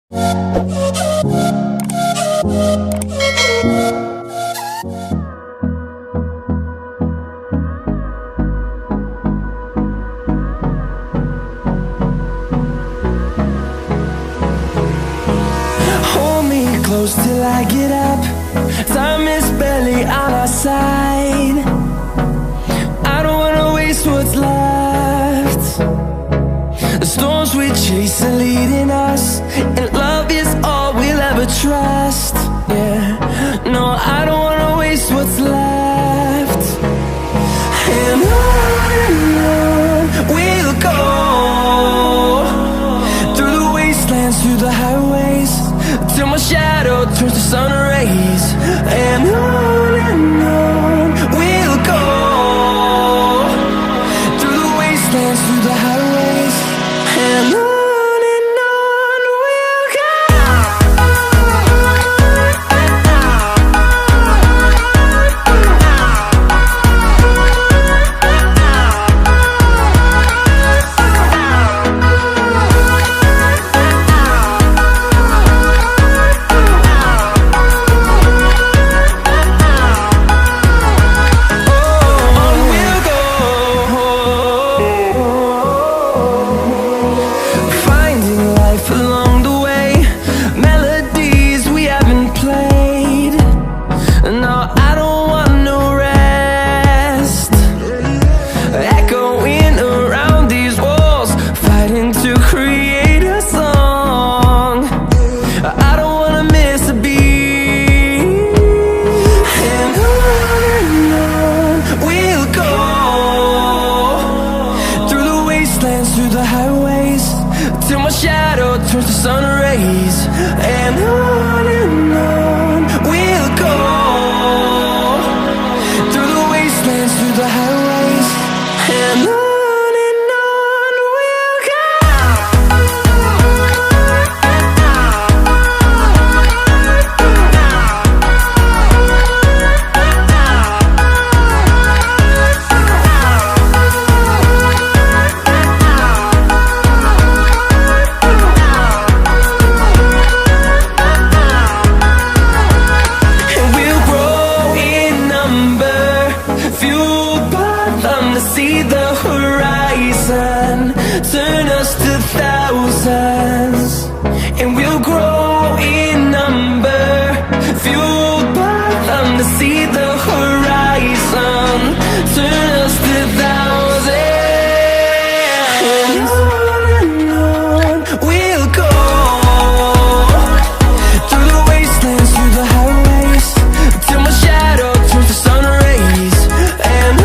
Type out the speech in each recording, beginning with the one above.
Hold me close till I get up. Time is barely on our side. I don't wanna waste what's left. The storms we chase are leading us, and love is all we'll ever trust. Yeah, no, I don't wanna waste what's left. And on we'll go, through the wastelands, through the highways, till my shadow turns to sun rays. And on we'll go, through the wastelands, through the highways, and on we'll go. Through the highways, till my shadow turns to sun rays. And on we'll go, through the wastelands, through the highways, and on we'll go. See the horizon, turn us to thousands, and we'll grow in number, fueled by them. To see the horizon, turn us to thousands, and on we'll go, through the wastelands, through the highways, till my shadow turns to sun rays. And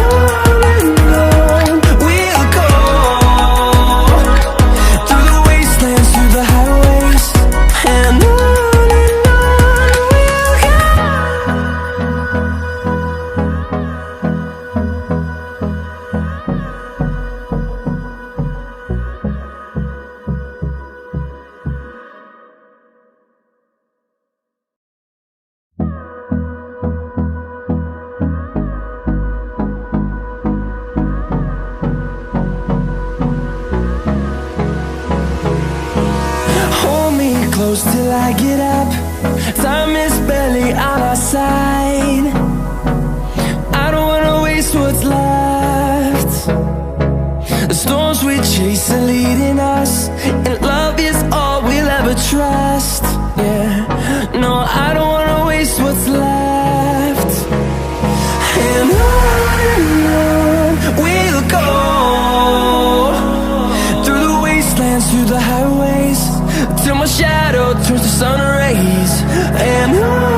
close till I get up. Time is barely on our side. I don't wanna waste what's left. The storms we chase are leading us, and love is all we'll ever trust. Yeah, no, I don't wanna waste what's left. And on we'll go, through the wastelands, through the highways, till my shadow turns to sun rays. And on